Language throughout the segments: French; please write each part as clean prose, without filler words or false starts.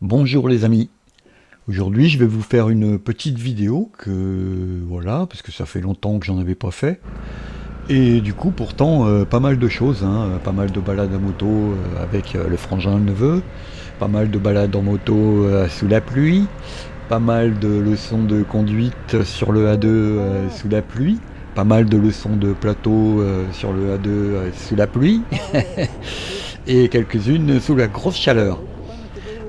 Bonjour les amis, aujourd'hui je vais vous faire une petite vidéo voilà, parce que ça fait longtemps que j'en avais pas fait. Et du coup pourtant pas mal de choses, pas mal de balades à moto avec le frangin le neveu, pas mal de balades en moto sous la pluie, pas mal de leçons de conduite sur le A2 sous la pluie, pas mal de leçons de plateau sur le A2 sous la pluie, et quelques-unes sous la grosse chaleur.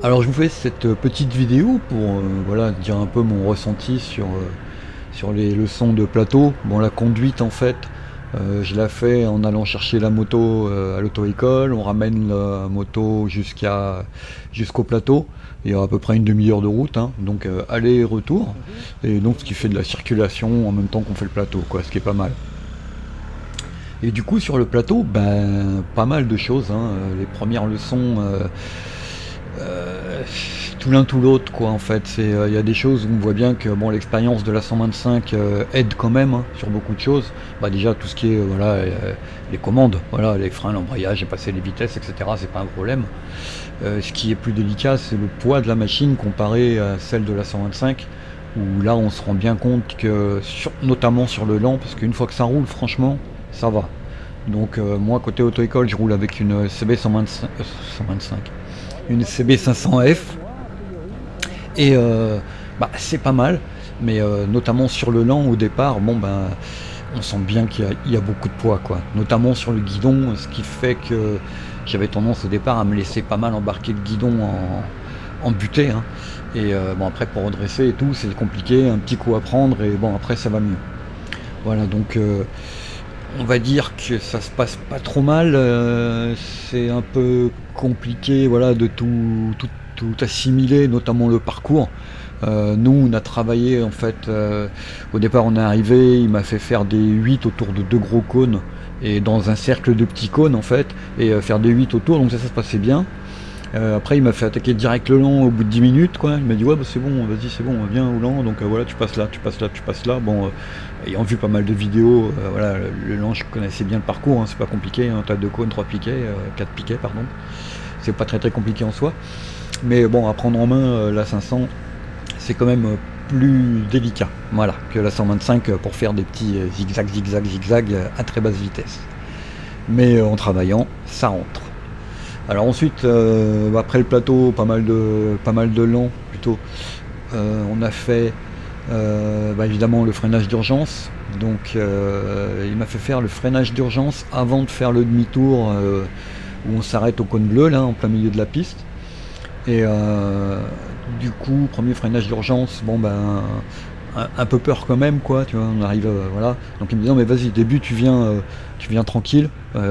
Alors je vous fais cette petite vidéo pour voilà, dire un peu mon ressenti sur les leçons de plateau. Bon, la conduite en fait, je la fais en allant chercher la moto à l'auto-école. On ramène la moto jusqu'au plateau. Il y a à peu près une demi-heure de route, donc aller et retour. Et donc ce qui fait de la circulation en même temps qu'on fait le plateau, quoi, ce qui est pas mal. Et du coup sur le plateau, ben pas mal de choses. Les premières leçons. Tout l'un tout l'autre, quoi, en fait. Il y a des choses où on voit bien que bon, l'expérience de la 125 aide quand même sur beaucoup de choses. Bah, déjà tout ce qui est voilà, les commandes, voilà, les freins, l'embrayage, et passer les vitesses, etc. C'est pas un problème. Ce qui est plus délicat, c'est le poids de la machine comparé à celle de la 125, où là on se rend bien compte que notamment sur le lent, parce qu'une fois que ça roule, franchement, ça va. Donc moi côté auto-école, je roule avec une CB 125, une CB 500F, et c'est pas mal, mais notamment sur le lent au départ, bon ben on sent bien qu'il y a beaucoup de poids, quoi, notamment sur le guidon, ce qui fait que j'avais tendance au départ à me laisser pas mal embarquer le guidon en butée, et bon après pour redresser et tout c'est compliqué, un petit coup à prendre, et bon après ça va mieux. Voilà, donc on va dire que ça se passe pas trop mal, c'est un peu compliqué, voilà, de tout assimiler, notamment le parcours. Nous on a travaillé en fait, au départ on est arrivé, il m'a fait faire des 8 autour de deux gros cônes, et dans un cercle de petits cônes en fait, et faire des 8 autour, donc ça se passait bien. Après il m'a fait attaquer direct le lent au bout de 10 minutes, quoi. Il m'a dit ouais bah c'est bon, vas-y c'est bon, viens au lent, donc voilà, tu passes là, tu passes là, tu passes là. Bon, ayant vu pas mal de vidéos, voilà, le lent je connaissais bien le parcours, c'est pas compliqué, t'as 2 cônes, 3 piquets, 4 piquets pardon. C'est pas très très compliqué en soi. Mais bon, à prendre en main la 500, c'est quand même plus délicat, voilà, que la 125 pour faire des petits zigzag à très basse vitesse. Mais en travaillant, ça rentre. Alors ensuite, après le plateau, pas mal de lents plutôt. On a fait évidemment le freinage d'urgence. Donc il m'a fait faire le freinage d'urgence avant de faire le demi-tour où on s'arrête au cône bleu, là, en plein milieu de la piste. Et du coup, premier freinage d'urgence, bon ben un peu peur quand même, quoi, tu vois, on arrive, voilà. Donc il me dit non mais vas-y, début tu viens tranquille,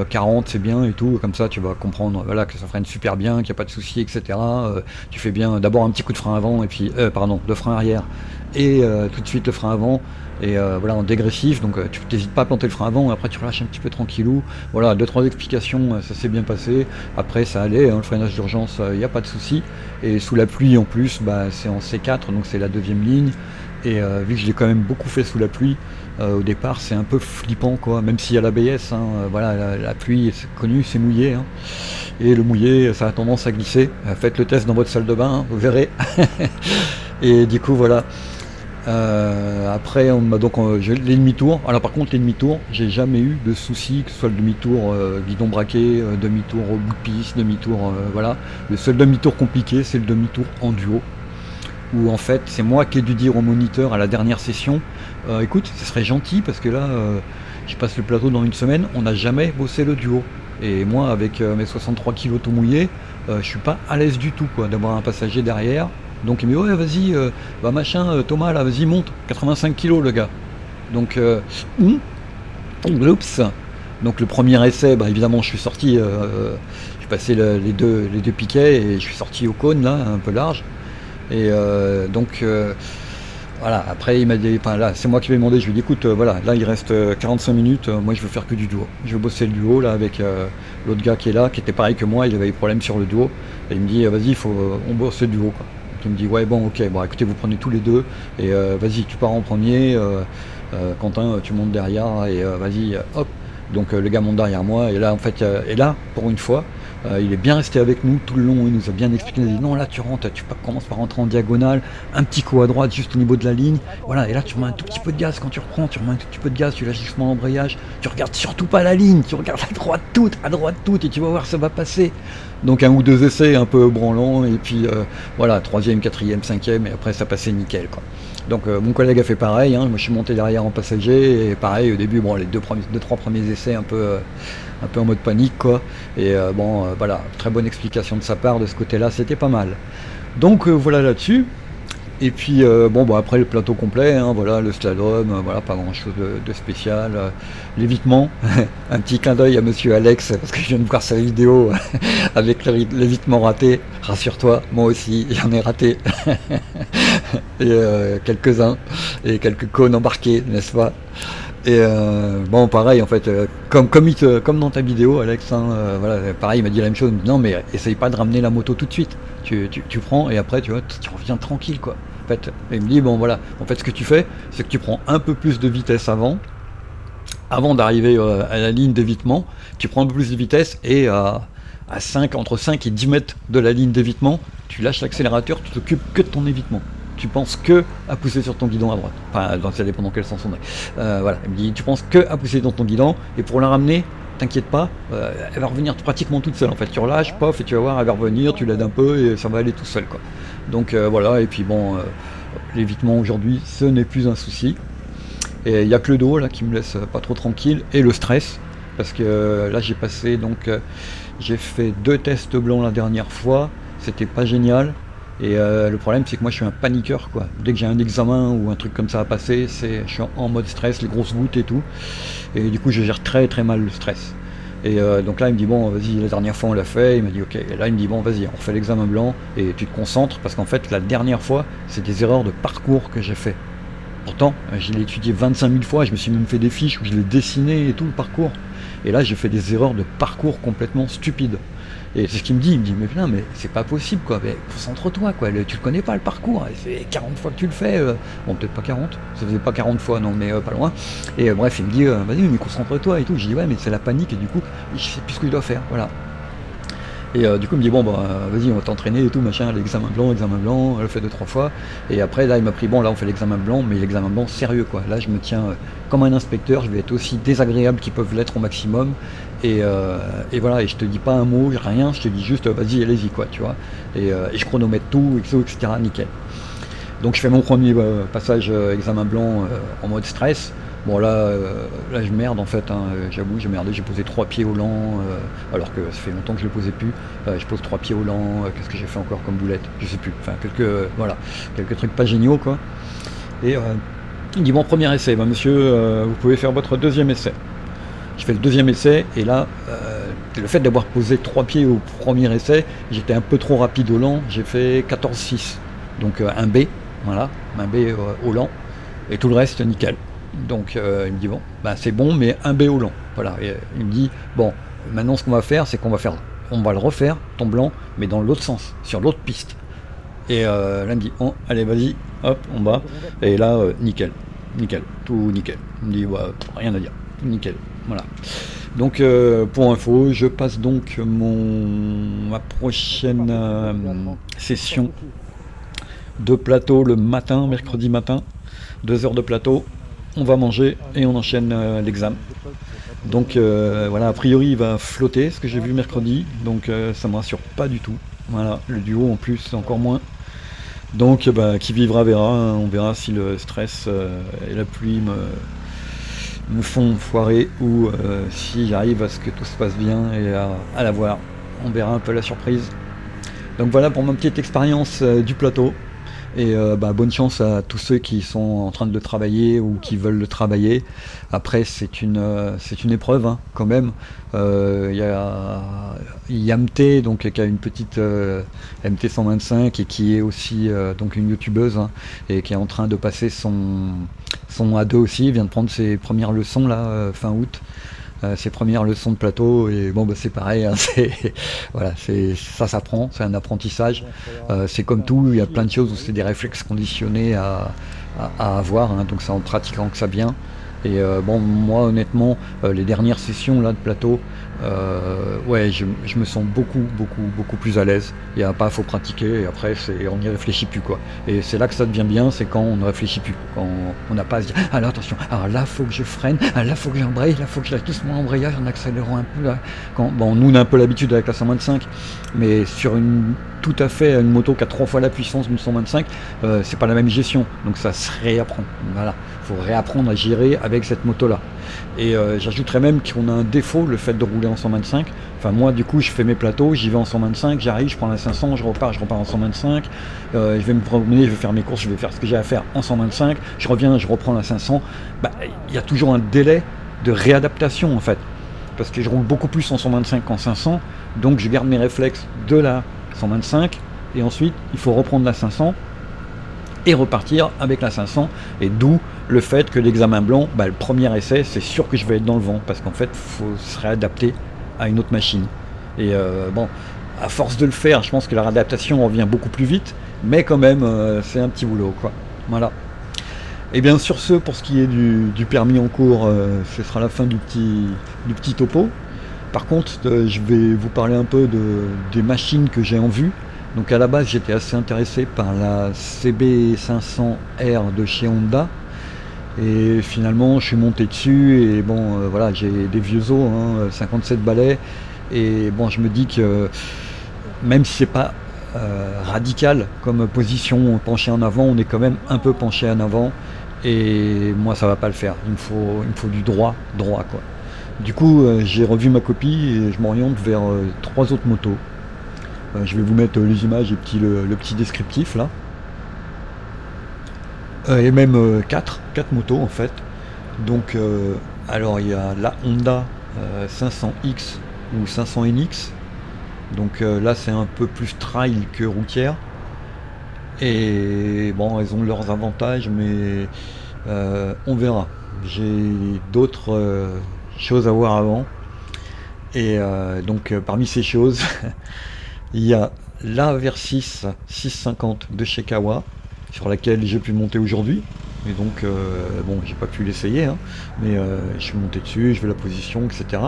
40 c'est bien et tout, comme ça tu vas comprendre, voilà, que ça freine super bien, qu'il n'y a pas de souci, etc. Tu fais bien d'abord un petit coup de frein avant, et puis de frein arrière, et tout de suite le frein avant, et voilà, en dégressif, donc tu n'hésites pas à planter le frein avant, et après tu relâches un petit peu tranquillou. Voilà, 2-3 explications, ça s'est bien passé. Après ça allait, le freinage d'urgence, il n'y a pas de souci. Et sous la pluie en plus, c'est en C4, donc c'est la deuxième ligne. Et vu que je l'ai quand même beaucoup fait sous la pluie, au départ c'est un peu flippant, quoi, même s'il y a l'ABS, voilà, la pluie c'est connu, c'est mouillé, et le mouillé ça a tendance à glisser. Faites le test dans votre salle de bain, vous verrez. Et du coup voilà. Après on m'a donc les demi-tours. Alors par contre les demi-tours, j'ai jamais eu de soucis, que ce soit le demi-tour guidon braqué, demi-tour au bout de piste, demi-tour voilà. Le seul demi-tour compliqué c'est le demi-tour en duo, où en fait c'est moi qui ai dû dire au moniteur à la dernière session, écoute, ce serait gentil parce que là je passe le plateau dans une semaine, on n'a jamais bossé le duo, et moi avec mes 63 kilos tout mouillés, je suis pas à l'aise du tout, quoi, d'avoir un passager derrière. Donc il me dit ouais vas-y, Thomas là, vas-y monte, 85 kilos le gars. Donc oups. Donc le premier essai, évidemment je suis sorti, j'ai passé les deux piquets et je suis sorti au cône là, un peu large. Et voilà, après il m'a dit, là c'est moi qui lui ai demandé, je lui ai dit écoute, voilà, là il reste 45 minutes, moi je veux faire que du duo. Je veux bosser le duo là avec l'autre gars qui est là, qui était pareil que moi, il avait des problèmes sur le duo. Et il me dit vas-y, on bosse le duo, quoi. Donc il me dit ouais bon ok, bon écoutez, vous prenez tous les deux, et vas-y tu pars en premier, Quentin tu montes derrière, et vas-y hop. Donc le gars monte derrière moi, et là en fait, et là pour une fois, Il est bien resté avec nous tout le long, il nous a bien expliqué, il nous a dit non là tu rentres, tu commences par rentrer en diagonale, un petit coup à droite juste au niveau de la ligne, voilà, et là tu remets un tout petit peu de gaz quand tu reprends, tu remets un tout petit peu de gaz, tu lâches justement l'embrayage, tu regardes surtout pas la ligne, tu regardes à droite toute, et tu vas voir ça va passer. Donc un ou deux essais un peu branlants, et puis voilà, troisième, quatrième, cinquième, et après ça passait nickel quoi. Donc mon collègue a fait pareil, hein, moi je suis monté derrière en passager, et pareil au début, bon les deux, trois premiers essais un peu en mode panique quoi, et voilà, très bonne explication de sa part de ce côté-là, c'était pas mal. Donc voilà là-dessus. Et puis après le plateau complet, hein, voilà, le slalom, voilà, pas grand chose de spécial. L'évitement, un petit clin d'œil à monsieur Alex, parce que je viens de voir sa vidéo avec l'évitement raté. Rassure-toi, moi aussi, j'en ai raté. Et quelques-uns, et quelques cônes embarqués, n'est-ce pas? Et pareil en fait, comme dans ta vidéo Alex, hein, voilà, pareil il m'a dit la même chose, non mais essaye pas de ramener la moto tout de suite, tu prends et après tu vois, tu reviens tranquille quoi. En fait, et il me dit bon voilà, en fait ce que tu fais, c'est que tu prends un peu plus de vitesse avant d'arriver à la ligne d'évitement, tu prends un peu plus de vitesse et entre 5 et 10 mètres de la ligne d'évitement, tu lâches l'accélérateur, tu t'occupes que de ton évitement. Tu penses que à pousser sur ton guidon à droite. Enfin, ça dépend dans quel sens on est. Voilà, il me dit, tu penses que à pousser dans ton guidon, et pour la ramener, t'inquiète pas, elle va revenir pratiquement toute seule. En fait, tu relâches, pof, et tu vas voir, elle va revenir, tu l'aides un peu, et ça va aller tout seul, quoi. Donc voilà, et puis l'évitement aujourd'hui, ce n'est plus un souci. Et il n'y a que le dos, là, qui me laisse pas trop tranquille, et le stress, parce que là, j'ai fait 2 tests blancs la dernière fois, c'était pas génial. Et le problème c'est que moi je suis un paniqueur quoi. Dès que j'ai un examen ou un truc comme ça à passer, je suis en mode stress, les grosses gouttes et tout. Et du coup je gère très très mal le stress. Et donc là il me dit bon vas-y, la dernière fois on l'a fait, il m'a dit ok. Et là il me dit bon vas-y, on fait l'examen blanc et tu te concentres parce qu'en fait la dernière fois c'est des erreurs de parcours que j'ai fait. Pourtant je l'ai étudié 25 000 fois, je me suis même fait des fiches où je l'ai dessiné et tout le parcours. Et là j'ai fait des erreurs de parcours complètement stupides. Et c'est ce qu'il me dit, mais putain, mais c'est pas possible quoi, mais concentre-toi quoi, tu le connais pas le parcours, ça fait 40 fois que tu le fais, bon peut-être pas 40, ça faisait pas 40 fois non mais pas loin, et bref il me dit, vas-y mais concentre-toi et tout, je dis ouais mais c'est la panique et du coup je sais plus ce que je dois faire, voilà. Et du coup il me dit bon vas-y on va t'entraîner et tout machin, l'examen blanc, elle le fait 2-3 fois, et après là il m'a pris bon là on fait l'examen blanc, mais l'examen blanc sérieux quoi, là je me tiens comme un inspecteur, je vais être aussi désagréable qu'ils peuvent l'être au maximum, et voilà, et je te dis pas un mot, rien, je te dis juste vas-y allez-y quoi, tu vois, et je chronomètre tout, etc. nickel. Donc je fais mon premier passage examen blanc en mode stress. Bon là je merde en fait, hein, j'avoue j'ai merdé, j'ai posé 3 pieds au lent, alors que ça fait longtemps que je le posais plus. Je pose 3 pieds au lent, qu'est-ce que j'ai fait encore comme boulette, je sais plus, enfin quelques trucs pas géniaux quoi. Et il dit bon premier essai, monsieur vous pouvez faire votre deuxième essai. Je fais le deuxième essai et là le fait d'avoir posé 3 pieds au premier essai, j'étais un peu trop rapide au lent, j'ai fait 14,6, donc un B, voilà, un B au lent, et tout le reste nickel. Donc il me dit bon, c'est bon, mais un B au lent. Voilà. Et, il me dit bon, maintenant ce qu'on va faire, c'est on va le refaire, ton blanc, mais dans l'autre sens, sur l'autre piste. Et là il me dit oh, allez vas-y, hop, on va. Et là nickel, tout nickel. Il me dit rien à dire, tout nickel. Voilà. Donc pour info, je passe donc ma prochaine session de plateau le matin, mercredi matin, 2 heures de plateau. On va manger et on enchaîne l'examen. Donc voilà, a priori il va flotter, ce que j'ai vu mercredi, donc ça me rassure pas du tout. Voilà, le duo en plus encore moins. Donc qui vivra verra, hein. On verra si le stress et la pluie me font foirer ou si j'arrive à ce que tout se passe bien et à la voir. On verra un peu la surprise. Donc voilà pour ma petite expérience du plateau. Et bonne chance à tous ceux qui sont en train de le travailler ou qui veulent le travailler. Après c'est une épreuve hein, quand même. Il y a Yamté donc qui a une petite MT 125 et qui est aussi donc une youtubeuse hein, et qui est en train de passer son A2 aussi. Il vient de prendre ses premières leçons là fin août. Ses premières leçons de plateau et c'est pareil hein, ça s'apprend, c'est un apprentissage, c'est comme tout, il y a plein de choses où c'est des réflexes conditionnés à avoir hein, donc c'est en pratiquant que ça vient, Et bon, moi honnêtement, les dernières sessions là de plateau, ouais, je me sens beaucoup plus à l'aise. Il y a pas, faut pratiquer et après on n'y réfléchit plus quoi. Et c'est là que ça devient bien, c'est quand on ne réfléchit plus, quand on n'a pas à se dire ah là attention, alors là faut que je freine, ah là faut que j'embraye, là faut que je lâche doucement l'embrayage en accélérant un peu là. Bon, nous on a un peu l'habitude avec la 125, mais sur tout à fait une moto qui a 3 fois la puissance d'une 125, c'est pas la même gestion, donc ça se réapprend. Voilà, faut réapprendre à gérer avec cette moto là. Et j'ajouterais même qu'on a un défaut, le fait de rouler en 125. Enfin moi du coup je fais mes plateaux, j'y vais en 125, j'arrive, je prends la 500, je repars en 125, je vais me promener, je vais faire mes courses, je vais faire ce que j'ai à faire en 125, je reviens, je reprends la 500. Il y a toujours un délai de réadaptation en fait, parce que je roule beaucoup plus en 125 qu'en 500, donc je garde mes réflexes de la 125, et ensuite il faut reprendre la 500, et repartir avec la 500, et d'où le fait que l'examen blanc, le premier essai, c'est sûr que je vais être dans le vent, parce qu'en fait, il faut se réadapter à une autre machine. Et bon, à force de le faire, je pense que la réadaptation revient beaucoup plus vite, mais quand même, c'est un petit boulot, quoi. Voilà. Et bien sur ce, pour ce qui est du permis en cours, ce sera la fin du petit topo. Par contre, je vais vous parler un peu des machines que j'ai en vue. Donc à la base, j'étais assez intéressé par la CB500R de chez Honda. Et finalement, je suis monté dessus et bon, voilà, j'ai des vieux os, 57 balais. Et bon, je me dis que même si c'est pas radical comme position penchée en avant, on est quand même un peu penché en avant. Et moi, ça va pas le faire. Il me faut du droit quoi. Du coup, j'ai revu ma copie et je m'oriente vers 3 autres motos. Je vais vous mettre les images et le petit descriptif là. Et même 4 motos en fait. Donc alors il y a la Honda 500X ou 500NX. Donc là c'est un peu plus trail que routière. Et bon, elles ont leurs avantages, mais on verra. J'ai d'autres choses à voir avant. Et donc parmi ces choses, il y a la Versys 650 de chez Kawa, sur laquelle j'ai pu monter aujourd'hui. Et donc bon, j'ai pas pu l'essayer, mais je suis monté dessus, je vais la position, etc.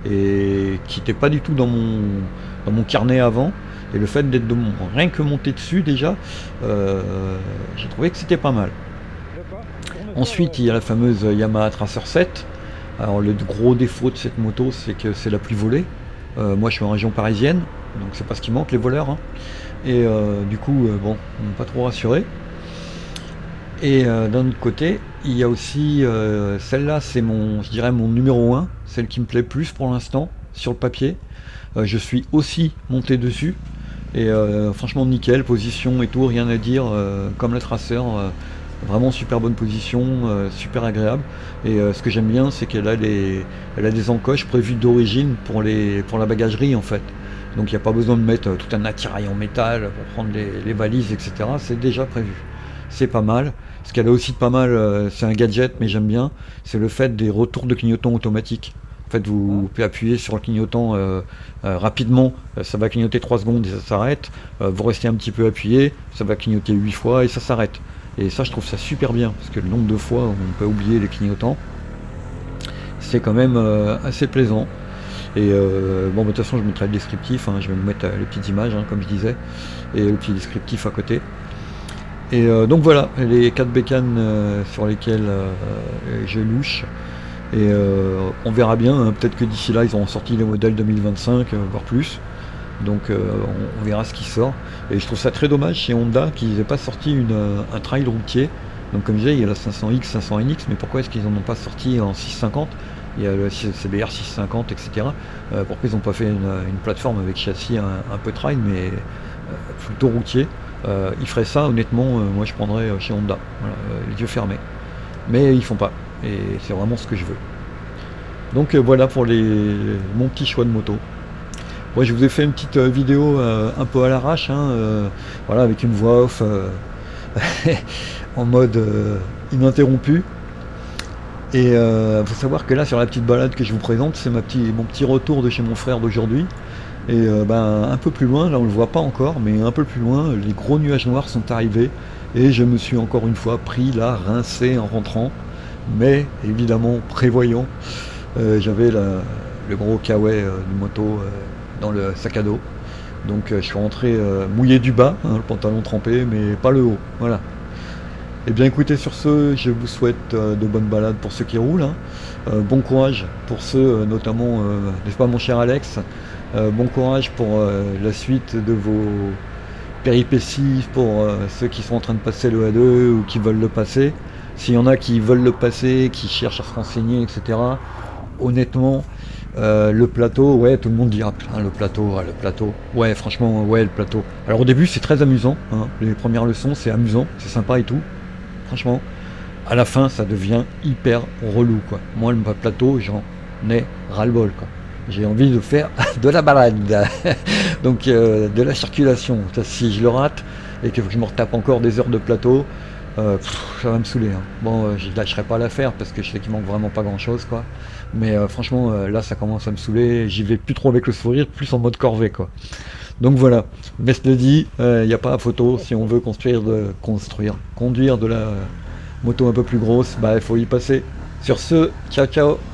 Et qui n'était pas du tout dans mon carnet avant. Et le fait d'être rien que monté dessus déjà, j'ai trouvé que c'était pas mal. Ensuite, il y a la fameuse Yamaha Tracer 7. Alors le gros défaut de cette moto, c'est que c'est la plus volée. Moi je suis en région parisienne, donc c'est pas ce qui manque, les voleurs. Et du coup, bon, on n'est pas trop rassuré. Et d'un autre côté, il y a aussi celle-là, c'est je dirais mon numéro 1, celle qui me plaît plus pour l'instant, sur le papier. Je suis aussi monté dessus. Et franchement nickel, position et tout, rien à dire, comme la Tracer, vraiment super bonne position, super agréable. Et ce que j'aime bien, c'est qu'elle a des encoches prévues d'origine pour la bagagerie en fait. Donc il n'y a pas besoin de mettre tout un attirail en métal pour prendre les valises, etc. C'est déjà prévu. C'est pas mal. Ce qu'elle a aussi de pas mal, c'est un gadget, mais j'aime bien, c'est le fait des retours de clignotants automatiques. En fait, vous pouvez appuyer sur le clignotant rapidement, ça va clignoter 3 secondes et ça s'arrête. Vous restez un petit peu appuyé, ça va clignoter 8 fois et ça s'arrête. Et ça, je trouve ça super bien, parce que le nombre de fois où on peut oublier les clignotants, c'est quand même assez plaisant. Et bon, de toute façon, je mettrai le descriptif, je vais me mettre les petites images, comme je disais, et le petit descriptif à côté. Et donc voilà, les 4 bécanes sur lesquelles je louche. Et on verra bien, peut-être que d'ici là ils auront sorti les modèles 2025, voire plus. Donc on verra ce qui sort. Et je trouve ça très dommage chez Honda qu'ils n'aient pas sorti un trail routier. Donc comme je disais, il y a la 500X, 500NX, mais pourquoi est-ce qu'ils n'en ont pas sorti en 650? Il y a le CBR 650, etc. Pourquoi ils n'ont pas fait une plateforme avec châssis un peu trail, mais plutôt routier? Ils feraient ça, honnêtement, moi je prendrais chez Honda, voilà, les yeux fermés. Mais ils font pas. Et c'est vraiment ce que je veux. Donc voilà pour mon petit choix de moto. Moi je vous ai fait une petite vidéo un peu à l'arrache, voilà, avec une voix off en mode ininterrompu. Et faut savoir que là sur la petite balade que je vous présente, c'est mon petit retour de chez mon frère d'aujourd'hui. Et un peu plus loin, là on le voit pas encore, mais un peu plus loin, les gros nuages noirs sont arrivés. Et je me suis encore une fois pris là, rincé en rentrant. Mais évidemment, prévoyant, j'avais le gros kawaii du moto dans le sac à dos. Donc je suis rentré mouillé du bas, hein, le pantalon trempé, mais pas le haut. Voilà. Eh bien écoutez, sur ce, je vous souhaite de bonnes balades pour ceux qui roulent, hein. Bon courage pour ceux, notamment, n'est-ce pas mon cher Alex? Bon courage pour la suite de vos péripéties, pour ceux qui sont en train de passer le A2 ou qui veulent le passer. S'il y en a qui veulent le passer, qui cherchent à se renseigner, etc. Honnêtement, le plateau, ouais, tout le monde dit le plateau, le plateau. Ouais, franchement, ouais, le plateau. Alors au début, c'est très amusant, hein. Les premières leçons, c'est amusant, c'est sympa et tout. Franchement, à la fin, ça devient hyper relou, quoi. Moi, le plateau, j'en ai ras-le-bol, quoi. J'ai envie de faire de la balade, donc de la circulation. Si je le rate et que je me retape encore des heures de plateau, ça va me saouler, hein. Bon, je lâcherai pas l'affaire parce que je sais qu'il manque vraiment pas grand-chose, quoi. Mais franchement, là, ça commence à me saouler. J'y vais plus trop avec le sourire, plus en mode corvée, quoi. Donc voilà, Veste le dit, il n'y a pas à photo. Si on veut conduire de la moto un peu plus grosse, bah il faut y passer. Sur ce, ciao ciao.